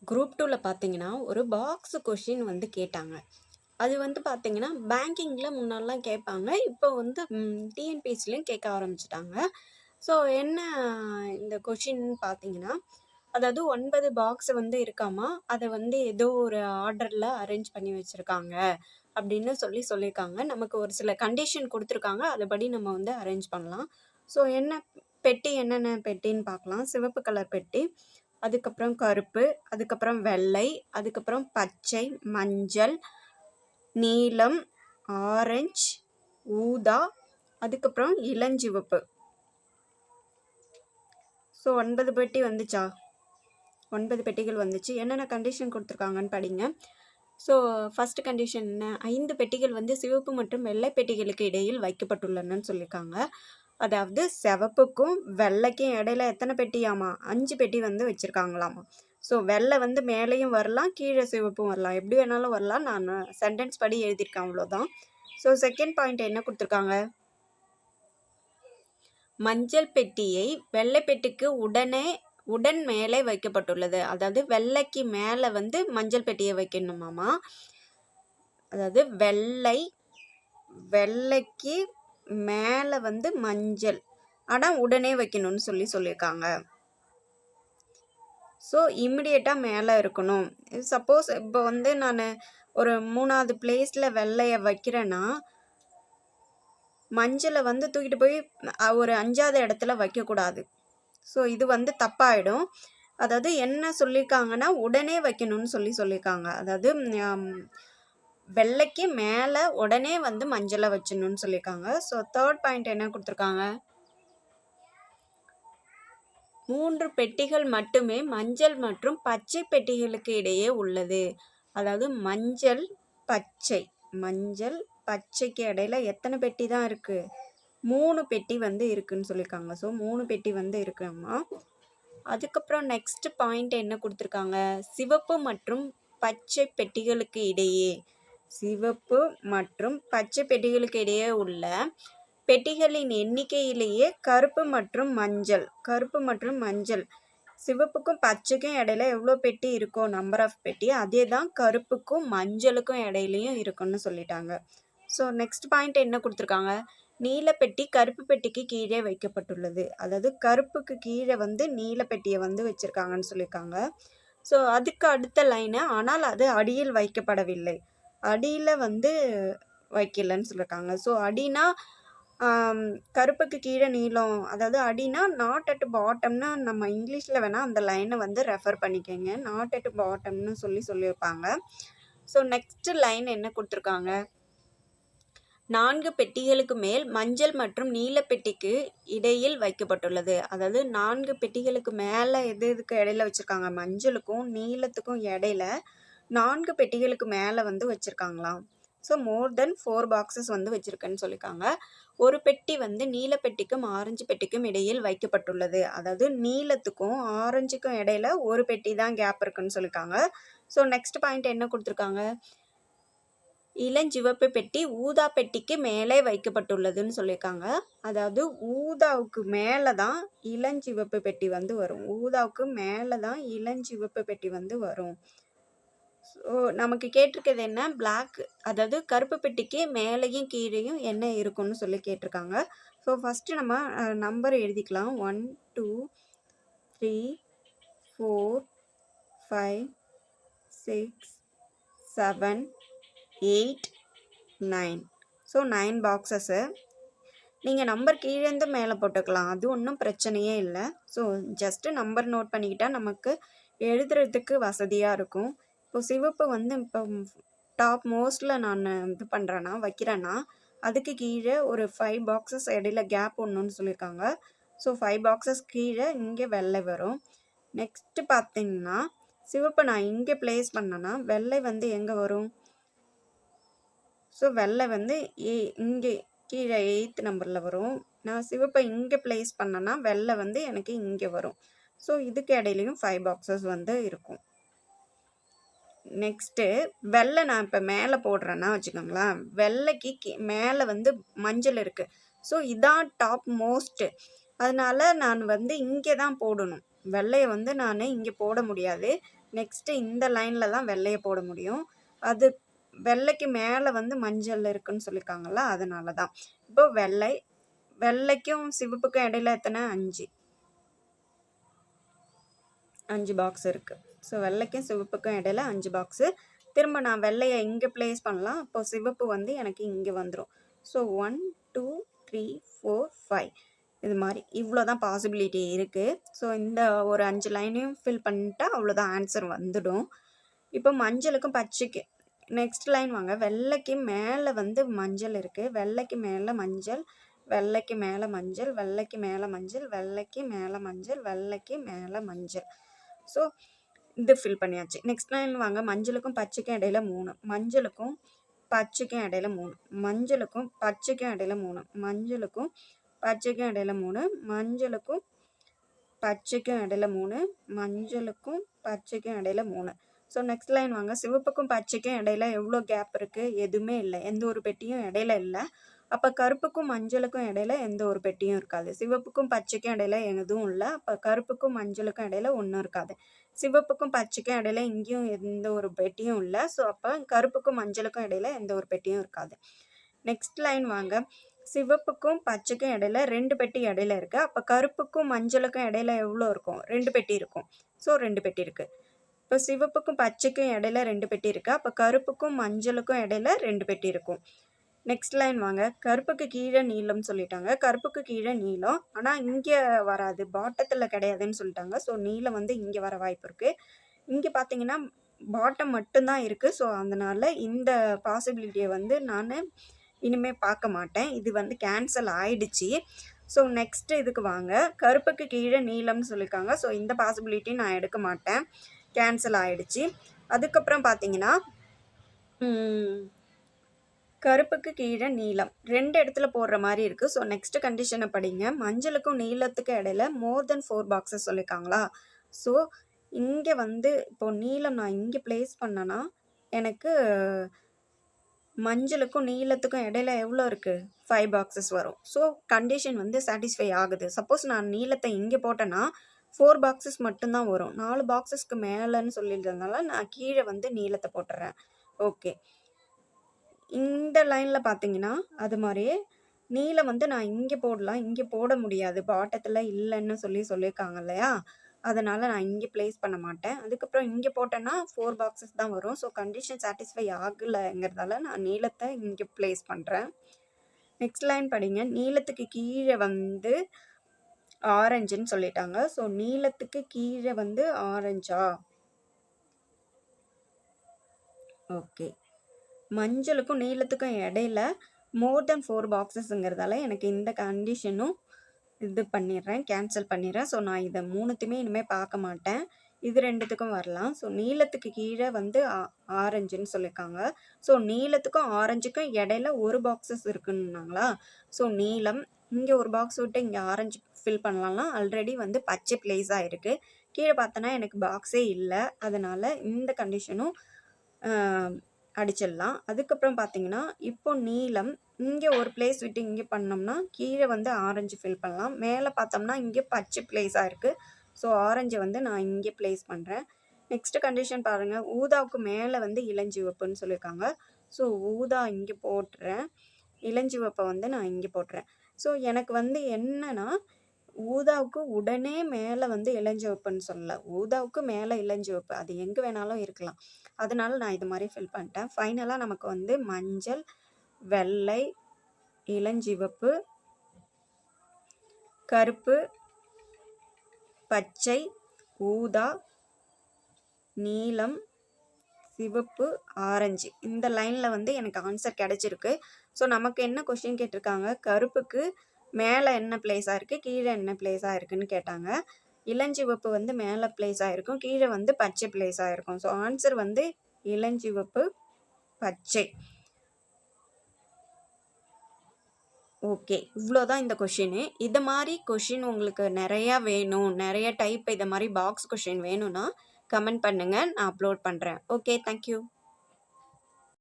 Group 2ல பார்த்தீங்கன்னா, ஒரு box question வந்து கேட்டாங்க. அது வந்து பார்த்தீங்கன்னா, பேங்கிங்ல முன்னாடிலாம் கேட்பாங்க. இப்போ வந்து டிஎன்பிஎஸ்சிலயும் கேட்க ஆரம்பிச்சுட்டாங்க. ஸோ என்ன இந்த கொஷின்னு பார்த்தீங்கன்னா, அதாவது 9 பாக்ஸ் வந்து இருக்காமா, அத வந்து ஏதோ ஒரு ஆர்டர்ல அரேஞ்ச் பண்ணி வச்சிருக்காங்க. அப்படின்னு சொல்லியிருக்காங்க. நமக்கு ஒரு சில கண்டிஷன் குடுத்துருக்காங்க. அதுபடி நம்ம வந்து அரேஞ்ச் பண்ணலாம். ஸோ என்னென்ன பெட்டின்னு பார்க்கலாம். சிவப்பு கலர் பெட்டி, அதுக்கப்புறம் கருப்பு, அதுக்கப்புறம் வெள்ளை, அதுக்கப்புறம் பச்சை, மஞ்சள், நீலம், ஆரஞ்சு, ஊதா, அதுக்கப்புறம் இளஞ்சிவப்பு. ஸோ 9 பெட்டி வந்துச்சா? 9 பெட்டிகள் வந்துச்சு. என்னென்ன கண்டிஷன் கொடுத்துருக்காங்கன்னு படிங்க. ஸோ ஃபர்ஸ்ட் கண்டிஷன் என்ன? 5 பெட்டிகள் வந்து சிவப்பு மற்றும் வெள்ளை பெட்டிகளுக்கு இடையில் வைக்கப்பட்டுள்ளனன்னு சொல்லியிருக்காங்க. அதாவது சிவப்புக்கும் வெள்ளைக்கும் இடையில எத்தனை பெட்டியாமா? 5 பெட்டி வந்து வச்சுருக்காங்களாமா. ஸோ வெள்ளை வந்து மேலேயும் வரலாம், கீழே சிவப்பும் வரலாம், எப்படி வேணாலும் வரலாம். நான் சென்டென்ஸ் படி எழுதியிருக்கேன், அவ்வளோதான். ஸோ செகண்ட் பாயிண்ட் என்ன கொடுத்துருக்காங்க? மஞ்சள் பெட்டியை வெள்ளை பெட்டிக்கு உடன் மேலே வைக்கப்பட்டுள்ளது. அதாவது வெள்ளைக்கு மேலே வந்து மஞ்சள் பெட்டியை வைக்கணுமாமா. அதாவது வெள்ளைக்கு மேலே வந்து மஞ்சள், ஆனால் உடனே வைக்கணும்னு சொல்லியிருக்காங்க. ஸோ இம்மிடியேட்டாக மேலே இருக்கணும். சப்போஸ் இப்போ வந்து நான் ஒரு 3வது பிளேஸில் வெள்ளையை வைக்கிறேன்னா, மஞ்சளை வந்து தூக்கிட்டு போய் ஒரு 5வது இடத்துல வைக்கக்கூடாது. ஸோ இது வந்து தப்பாயிடும். அதாவது என்ன சொல்லியிருக்காங்கன்னா, உடனே வைக்கணும்னு சொல்லியிருக்காங்க. அதாவது வெள்ளைக்கு மேலே உடனே வந்து மஞ்சளை வச்சிடணும்னு சொல்லியிருக்காங்க. ஸோ தேர்ட் பாயிண்ட் என்ன கொடுத்துருக்காங்க? 3 பெட்டிகள் மட்டுமே மஞ்சள் மற்றும் பச்சை பெட்டிகளுக்கு இடையே உள்ளது. அதாவது மஞ்சள் பச்சைக்கு இடையில எத்தனை பெட்டி தான் இருக்கு? 3 பெட்டி வந்து இருக்குன்னு சொல்லியிருக்காங்க. ஸோ 3 பெட்டி வந்து இருக்குமா. அதுக்கப்புறம் நெக்ஸ்ட் பாயிண்ட் என்ன கொடுத்துருக்காங்க? சிவப்பு மற்றும் பச்சை பெட்டிகளுக்கு இடையே உள்ள பெட்டிகளின் எண்ணிக்கையிலேயே கருப்பு மற்றும் மஞ்சள், சிவப்புக்கும் பச்சைக்கும் இடையில எவ்வளோ பெட்டி இருக்கோ, நம்பர் ஆஃப் பெட்டி, அதே தான் கருப்புக்கும் மஞ்சளுக்கும் இடையிலையும் இருக்குன்னு சொல்லிட்டாங்க. ஸோ நெக்ஸ்ட் பாயிண்ட் என்ன கொடுத்துருக்காங்க? நீலப்பெட்டி கருப்பு பெட்டிக்கு கீழே வைக்கப்பட்டுள்ளது. அதாவது கருப்புக்கு கீழே வந்து நீலப்பெட்டியை வந்து வச்சிருக்காங்கன்னு சொல்லியிருக்காங்க. ஸோ அதுக்கு அடுத்த லைனு, ஆனால் அது அடியில் வைக்கப்படவில்லை, அடியில் வந்து வைக்கலன்னு சொல்லியிருக்காங்க. ஸோ அடினா கருப்புக்கு கீழே நீலம், அதாவது அடினா நாட் அட் பாட்டம்னு நம்ம இங்கிலீஷில் வேணால் அந்த லைனை வந்து ரெஃபர் பண்ணிக்கோங்க. நாட் அட் பாட்டம்னு சொல்லியிருப்பாங்க. ஸோ நெக்ஸ்ட் லைன் என்ன கொடுத்துருக்காங்க? 4 பெட்டிகளுக்கு மேல் மஞ்சள் மற்றும் நீலப்பெட்டிக்கு இடையில் வைக்கப்பட்டுள்ளது. அதாவது 4 பெட்டிகளுக்கு மேலே எதுக்கு இடையில வச்சுருக்காங்க? மஞ்சளுக்கும் நீலத்துக்கும் இடையில 4 பெட்டிகளுக்கு மேலே வந்து வச்சுருக்காங்களாம். ஸோ மோர் தென் 4 பாக்ஸஸ் வந்து வச்சுருக்கேன்னு சொல்லியிருக்காங்க. ஒரு பெட்டி வந்து நீலப்பெட்டிக்கும் ஆரஞ்சு பெட்டிக்கும் இடையில் வைக்கப்பட்டுள்ளது. அதாவது நீலத்துக்கும் ஆரஞ்சுக்கும் இடையில ஒரு பெட்டி தான் கேப் இருக்குன்னு சொல்லியிருக்காங்க. ஸோ நெக்ஸ்ட் பாயிண்ட் என்ன கொடுத்துருக்காங்க? இளஞ்சிவப்பு பெட்டி ஊதா பெட்டிக்கு மேலே வைக்கப்பட்டுள்ளதுன்னு சொல்லியிருக்காங்க. அதாவது ஊதாவுக்கு மேலே தான் இளஞ்சிவப்பு பெட்டி வந்து வரும். ஊதாவுக்கு மேலே தான் இளஞ்சிவப்பு பெட்டி வந்து வரும். ஸோ நமக்கு கேட்டிருக்கிறது என்ன? பிளாக், அதாவது கருப்பு பெட்டிக்கு மேலேயும் கீழேயும் என்ன இருக்குன்னு சொல்லி கேட்டிருக்காங்க. ஸோ ஃபஸ்ட்டு நம்ம நம்பர் எழுதிக்கலாம். 1 2 3 4 5 6 7 8 9. So 9 boxes. நீங்கள் நம்பர் கீழேருந்து மேலே போட்டுக்கலாம், அது ஒன்றும் பிரச்சனையே இல்லை. ஸோ ஜஸ்ட்டு நம்பர் நோட் பண்ணிக்கிட்டால் நமக்கு எழுதுறதுக்கு வசதியாக இருக்கும். இப்போ சிவப்பு வந்து இப்போ டாப் மோஸ்ட்டில் நான் இது பண்ணுறேன்னா வைக்கிறேன்னா, அதுக்கு கீழே ஒரு 5 பாக்ஸஸ் இடையில கேப் ஒன்றுன்னு சொல்லியிருக்காங்க. ஸோ 5 பாக்ஸஸ் கீழே இங்கே வெள்ளை வரும். நெக்ஸ்ட்டு பார்த்தீங்கன்னா, சிவப்பை நான் இங்கே ப்ளேஸ் பண்ணேன்னா வெள்ளை வந்து எங்கே வரும்? ஸோ வெள்ளை வந்து இங்கே கீழே 8th நம்பரில் வரும். நான் சிவப்பை இங்கே ப்ளேஸ் பண்ணேன்னா வெள்ளை வந்து எனக்கு இங்கே வரும். ஸோ இதுக்கு இடையிலையும் 5 பாக்ஸஸ் வந்து இருக்கும். நெக்ஸ்ட்டு வெள்ளை நான் இப்போ மேலே போடுறேன்னா வச்சுக்கோங்களேன், வெள்ளைக்கு மேலே வந்து மஞ்சள் இருக்குது. ஸோ இதான் டாப் மோஸ்ட்டு, அதனால நான் வந்து இங்கே தான் போடணும். வெள்ளையை வந்து நான் இங்கே போட முடியாது. நெக்ஸ்ட்டு இந்த லைனில் தான் வெள்ளையை போட முடியும். அது வெள்ளைக்கு மேலே வந்து மஞ்சள் இருக்குன்னு சொல்லியிருக்காங்கல்ல, அதனால தான். இப்போ வெள்ளைக்கும் சிவப்புக்கும் இடையில எத்தனை? 5 பாக்ஸ் இருக்குது. ஸோ வெள்ளைக்கும் சிவப்புக்கும் இடையில 5 பாக்ஸு. திரும்ப நான் வெள்ளையை இங்கே ப்ளேஸ் பண்ணலாம். அப்போ சிவப்பு வந்து எனக்கு இங்கே வந்துடும். ஸோ 1 2 3 4 5 இது மாதிரி இவ்வளோ தான் பாசிபிலிட்டி இருக்குது. ஸோ இந்த ஒரு 5 லைனையும் ஃபில் பண்ணிட்டா அவ்வளோதான், ஆன்சர் வந்துடும். இப்போ மஞ்சளுக்கும் பச்சைக்கு நெக்ஸ்ட் லைன் வாங்க. வெள்ளைக்கு மேலே வந்து மஞ்சள் இருக்குது, வெள்ளைக்கு மேலே மஞ்சள், வெள்ளைக்கு மேலே மஞ்சள், வெள்ளைக்கு மேலே மஞ்சள், வெள்ளைக்கு மேலே மஞ்சள், வெள்ளைக்கு மேலே மஞ்சள். ஸோ இது ஃபில் பண்ணியாச்சு. நெக்ஸ்ட் லைன் வாங்க. மஞ்சளுக்கும் பச்சைக்கும் இடையில 3, மஞ்சளுக்கும் பச்சைக்கும் இடையில 3, மஞ்சளுக்கும் பச்சைக்கும் இடையில 3, மஞ்சளுக்கும் பச்சைக்கும் இடையில 3, மஞ்சளுக்கும் பச்சைக்கும் இடையில 3, மஞ்சளுக்கும் பச்சைக்கும் இடையில 3. ஸோ நெக்ஸ்ட் லைன் வாங்க. சிவப்புக்கும் பச்சைக்கும் இடையில எவ்வளோ கேப் இருக்குது? எதுவுமே இல்லை, எந்த ஒரு பெட்டியும் இடையில இல்லை. அப்போ கருப்புக்கும் மஞ்சளுக்கும் இடையில எந்த ஒரு பெட்டியும் இருக்காது. சிவப்புக்கும் பச்சைக்கும் இடையில எதுவும் இல்லை. அப்போ கருப்புக்கும் மஞ்சளுக்கும் இடையில ஒன்றும் இருக்காது. சிவப்புக்கும் பச்சைக்கும் இடையில இங்கேயும் எந்த ஒரு பெட்டியும் இல்லை. ஸோ அப்போ கருப்புக்கும் மஞ்சளுக்கும் இடையில எந்த ஒரு பெட்டியும் இருக்காது. நெக்ஸ்ட் லைன் வாங்க. சிவப்புக்கும் பச்சைக்கும் இடையில 2 பெட்டி இடையில இருக்குது. அப்போ கருப்புக்கும் மஞ்சளுக்கும் இடையில எவ்வளோ இருக்கும்? 2 பெட்டி இருக்கும். ஸோ 2 பெட்டி இருக்குது. இப்போ சிவப்புக்கும் பச்சைக்கும் இடையில 2 பெட்டி இருக்குது. அப்போ கருப்புக்கும் மஞ்சளுக்கும் இடையில 2 பெட்டி இருக்கும். நெக்ஸ்ட் லைன் வாங்க. கருப்புக்கு கீழே நீளம்னு சொல்லிட்டாங்க. கருப்புக்கு கீழே நீளம், ஆனால் இங்கே வராது, பாட்டத்தில் கிடையாதுன்னு சொல்லிட்டாங்க. ஸோ நீளம் வந்து இங்கே வர வாய்ப்பு இருக்குது. இங்கே பார்த்தீங்கன்னா பாட்டம் மட்டும்தான் இருக்குது. ஸோ அதனால் இந்த பாசிபிலிட்டியை வந்து நான் இனிமேல் பார்க்க மாட்டேன். இது வந்து கேன்சல் ஆயிடுச்சு. ஸோ நெக்ஸ்ட்டு இதுக்கு வாங்க. கருப்புக்கு கீழே நீளம்னு சொல்லியிருக்காங்க. ஸோ இந்த பாசிபிலிட்டி நான் எடுக்க மாட்டேன், கேன்சல் ஆயிடுச்சு. அதுக்கப்புறம் பார்த்தீங்கன்னா கருப்புக்கு கீழே நீளம் 2 இடத்துல போடுற மாதிரி இருக்குது. ஸோ நெக்ஸ்ட் கண்டிஷனை படிங்க. மஞ்சளுக்கும் நீளத்துக்கு இடையில மோர் தென் 4 பாக்ஸஸ் சொல்லியிருக்காங்களா? ஸோ இங்கே வந்து இப்போது நீளம் நான் இங்கே ப்ளேஸ் பண்ணேன்னா எனக்கு மஞ்சளுக்கும் நீளத்துக்கும் இடையில எவ்வளோ இருக்குது? 5 பாக்ஸஸ் வரும். ஸோ கண்டிஷன் வந்து சாட்டிஸ்ஃபை ஆகுது. சப்போஸ் நான் நீளத்தை இங்கே போட்டேன்னா 4 பாக்ஸஸ் மட்டும்தான் வரும். 4 பாக்ஸஸ்க்கு மேலேன்னு சொல்லியிருந்ததுனால நான் கீழே வந்து நீளத்தை போட்டுறேன். ஓகே, இந்த லைனில் பார்த்தீங்கன்னா அது மாதிரியே நீளம் வந்து நான் இங்கே போடலாம், இங்கே போட முடியாது, பாட்டத்தில் இல்லைன்னு சொல்லியிருக்காங்க இல்லையா? அதனால் நான் இங்கே ப்ளேஸ் பண்ண மாட்டேன். அதுக்கப்புறம் இங்கே போட்டேன்னா 4 பாக்ஸஸ் தான் வரும். ஸோ கண்டிஷன் சாட்டிஸ்ஃபை ஆகலைங்கிறதால நான் நீளத்தை இங்கே ப்ளேஸ் பண்ணுறேன். நெக்ஸ்ட் லைன் படிங்க. நீளத்துக்கு கீழே வந்து ஆரஞ்சுன்னு சொல்லிட்டாங்க. ஸோ நீளத்துக்கு கீழே வந்து ஆரஞ்சா? ஓகே, மஞ்சளுக்கும் நீளத்துக்கும் இடையில மோர் தென் 4 பாக்ஸஸ்ங்கிறதால எனக்கு இந்த கண்டிஷனும் இது பண்ணிடுறேன், கேன்சல் பண்ணிடுறேன். ஸோ நான் இதை 3த்தையுமே இனிமேல் பார்க்க மாட்டேன். இது 2த்துக்கும் வரலாம். ஸோ நீளத்துக்கு கீழே வந்து ஆரஞ்சுன்னு சொல்லியிருக்காங்க. ஸோ நீளத்துக்கும் ஆரஞ்சுக்கும் இடையில 1 பாக்ஸஸ் இருக்குன்னாங்களா? ஸோ நீளம் இங்கே ஒரு பாக்ஸ் விட்டு இங்கே ஆரஞ்சு ஃபில் பண்ணலாம்னா ஆல்ரெடி வந்து பச்சை ப்ளேஸாக இருக்குது. கீழே பார்த்தோன்னா எனக்கு பாக்ஸே இல்லை. அதனால் இந்த கண்டிஷனும் அடிச்சிடலாம். அதுக்கப்புறம் பார்த்தீங்கன்னா இப்போ நீளம் இங்கே ஒரு பிளேஸ் விட்டு இங்கே பண்ணோம்னா கீழே வந்து ஆரஞ்சு ஃபில் பண்ணலாம். மேலே பார்த்தோம்னா இங்கே பச்சை பிளேஸாக இருக்குது. ஸோ ஆரஞ்சை வந்து நான் இங்கே ப்ளேஸ் பண்ணுறேன். நெக்ஸ்ட் கண்டிஷன் பாருங்கள். ஊதாவுக்கு மேலே வந்து இளஞ்சிவப்புன்னு சொல்லியிருக்காங்க. ஸோ ஊதா இங்கே போட்டுறேன், இளஞ்சிவப்பை வந்து நான் இங்கே போட்டுறேன். ஸோ எனக்கு வந்து என்னன்னா ஊதாவுக்கு உடனே மேலே வந்து இளஞ்சிவப்புன்னு சொல்லலை, ஊதாவுக்கு மேலே இளஞ்சிவப்பு, அது எங்கே வேணாலும் இருக்கலாம். அதனால நான் இது மாதிரி ஃபில் பண்ணிட்டேன். ஃபைனலாக நமக்கு வந்து மஞ்சள், வெள்ளை, இளஞ்சிவப்பு, கருப்பு, பச்சை, ஊதா, நீலம், சிவப்பு, ஆரஞ்சு இந்த லைனில் வந்து எனக்கு ஆன்சர் கிடச்சிருக்கு. ஸோ நமக்கு என்ன கொஷின் கேட்டிருக்காங்க? கருப்புக்கு மேலே என்ன பிளேஸாக இருக்குது, கீழே என்ன பிளேஸாக இருக்குதுன்னு கேட்டாங்க. இளஞ்சிவப்பு வந்து மேலே பிளேஸ் ஆகிருக்கும், கீழே வந்து பச்சை பிளேஸ் ஆகிருக்கும். ஸோ ஆன்சர் வந்து இளஞ்சிவப்பு, பச்சை. ஓகே, இவ்வளோதான் இந்த கொஷினு. இதை மாதிரி கொஷின் உங்களுக்கு நிறையா வேணும், நிறைய டைப் இதை மாதிரி பாக்ஸ் கொஷின் வேணும்னா கமெண்ட் பண்ணுங்கள், நான் அப்லோட் பண்ணுறேன். Okay, thank you.